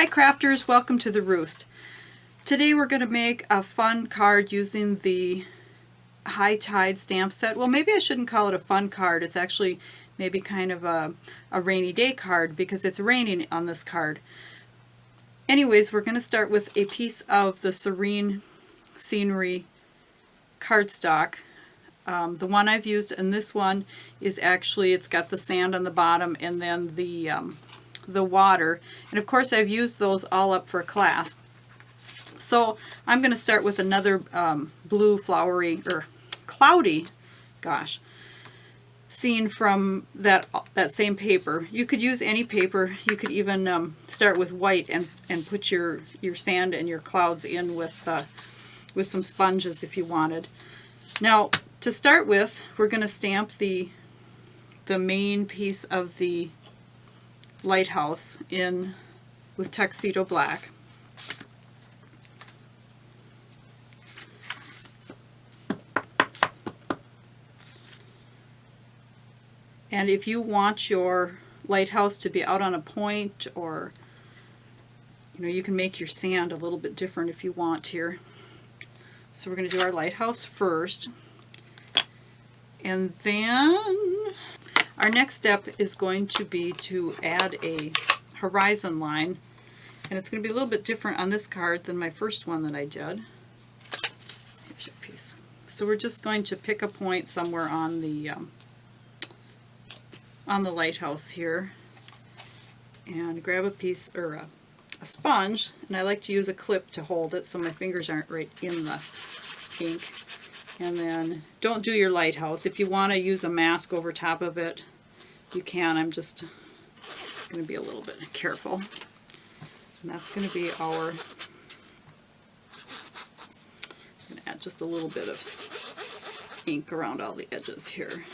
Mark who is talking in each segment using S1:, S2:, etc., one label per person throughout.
S1: Hi crafters, welcome to the Roost. Today we're going to make a fun card using the High Tide stamp set. Well, maybe I shouldn't call it a fun card. It's actually maybe kind of a rainy day card because it's raining on this card. Anyways, we're going to start with a piece of the Serene Scenery cardstock. The one I've used, and this one is actually, it's got the sand on the bottom and then the water, and of course I've used those all up for class. So I'm going to start with another blue flowery or cloudy, scene from that same paper. You could use any paper. You could even start with white and put your sand and your clouds in with some sponges if you wanted. Now to start with, we're going to stamp the main piece of the lighthouse in with tuxedo black. And if you want your lighthouse to be out on a point, or you can make your sand a little bit different if you want here. So we're going to do our lighthouse first, and then our next step is going to be to add a horizon line, and it's going to be a little bit different on this card than my first one that I did. Here's your piece. So we're just going to pick a point somewhere on the lighthouse here, and grab a piece or a sponge, and I like to use a clip to hold it so my fingers aren't right in the ink. And then don't do your lighthouse. If you want to use a mask over top of it, you can. I'm just going to be a little bit careful. And that's going to be our, I'm going to add just a little bit of ink around all the edges here.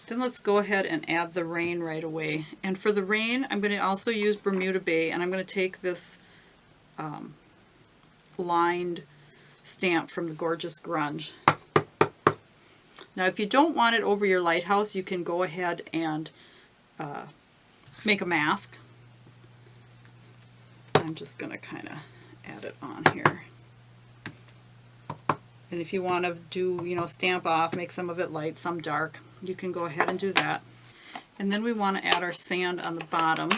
S1: Then let's go ahead and add the rain right away. And for the rain, I'm going to also use Bermuda Bay, and I'm going to take this lined stamp from the Gorgeous Grunge. Now if you don't want it over your lighthouse, you can go ahead and make a mask. I'm just going to kind of add it on here. And if you want to do, stamp off, make some of it light, some dark, you can go ahead and do that. And then we want to add our sand on the bottom.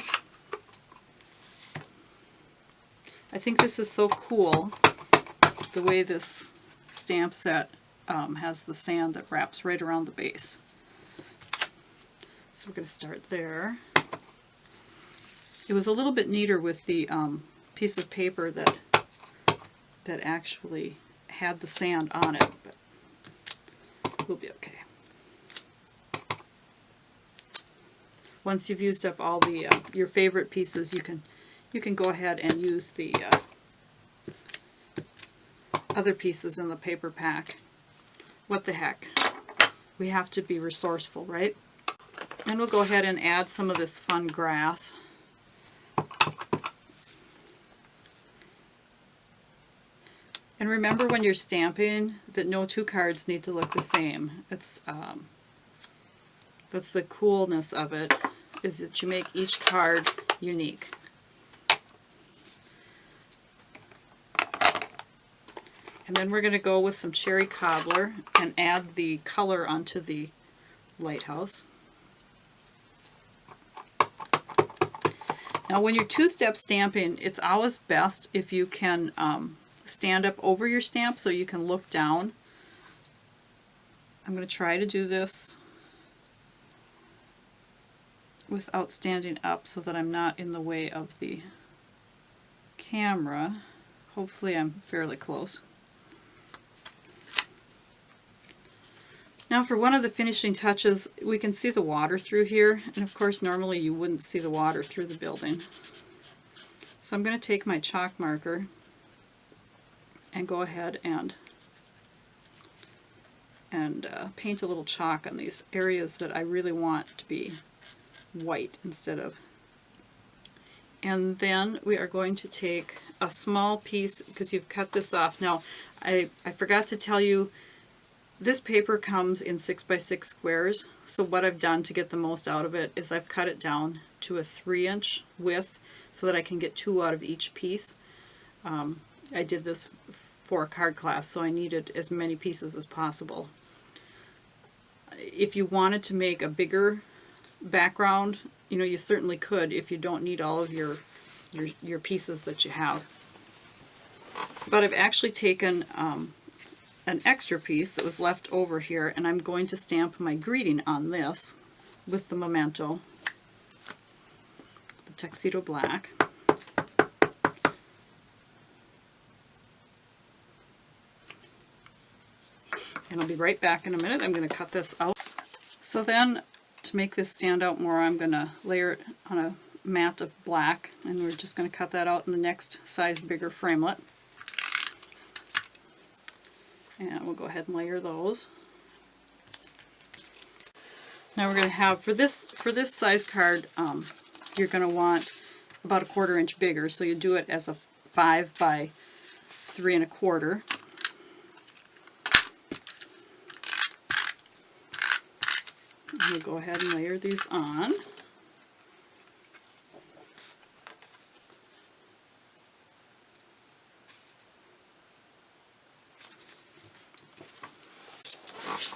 S1: I think this is so cool, the way this stamp set has the sand that wraps right around the base. So we're going to start there. It was a little bit neater with the piece of paper that actually had the sand on it, but we'll be okay. Once you've used up all the your favorite pieces, you can go ahead and use the other pieces in the paper pack. What the heck? We have to be resourceful, right? And we'll go ahead and add some of this fun grass. And remember when you're stamping that no two cards need to look the same. It's that's the coolness of it, is that you make each card unique. And then we're going to go with some cherry cobbler and add the color onto the lighthouse. Now when you're two-step stamping, it's always best if you can stand up over your stamp so you can look down. I'm going to try to do this without standing up so that I'm not in the way of the camera. Hopefully I'm fairly close. Now for one of the finishing touches, we can see the water through here, and of course normally you wouldn't see the water through the building. So I'm going to take my chalk marker and go ahead and paint a little chalk on these areas that I really want to be white instead of. And then we are going to take a small piece, because you've cut this off. Now I forgot to tell you, This paper comes in 6x6 squares, so what I've done to get the most out of it is I've cut it down to a 3-inch width so that I can get 2 out of each piece. I did this for a card class, so I needed as many pieces as possible. If you wanted to make a bigger background, you know, you certainly could if you don't need all of your pieces that you have. But I've actually taken an extra piece that was left over here, and I'm going to stamp my greeting on this with the memento, the tuxedo black. And I'll be right back in a minute. I'm going to cut this out. So then, to make this stand out more, I'm going to layer it on a mat of black, and we're just going to cut that out in the next size bigger framelit. And we'll go ahead and layer those. Now we're going to have, for this size card, you're going to want about a 1/4 inch bigger, so you do it as a 5 by 3 1/4. We'll go ahead and layer these on.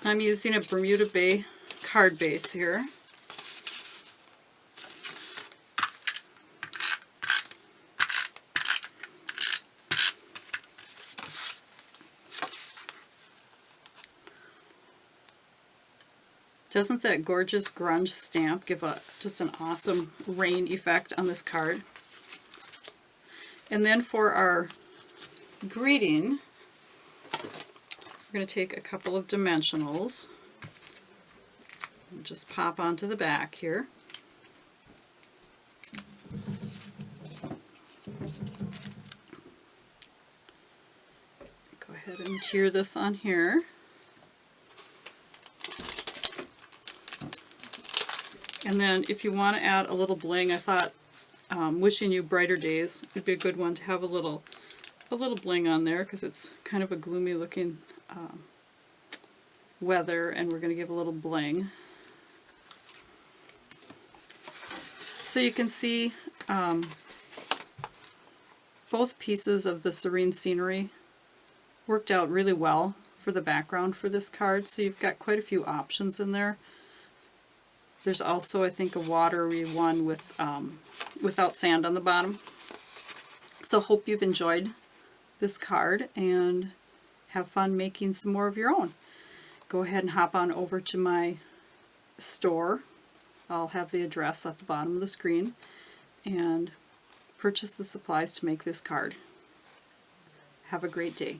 S1: I'm using a Bermuda Bay card base here. Doesn't that Gorgeous Grunge stamp give just an awesome rain effect on this card? And then for our greeting, we're going to take a couple of dimensionals and just pop onto the back here. Go ahead and tier this on here. And then if you want to add a little bling, I thought Wishing You Brighter Days would be a good one to have a little bling on there, because it's kind of a gloomy looking weather, and we're going to give a little bling. So you can see both pieces of the serene scenery worked out really well for the background for this card, so you've got quite a few options in there. There's also, I think, a watery one with without sand on the bottom. So hope you've enjoyed this card and have fun making some more of your own. Go ahead and hop on over to my store. I'll have the address at the bottom of the screen, and purchase the supplies to make this card. Have a great day.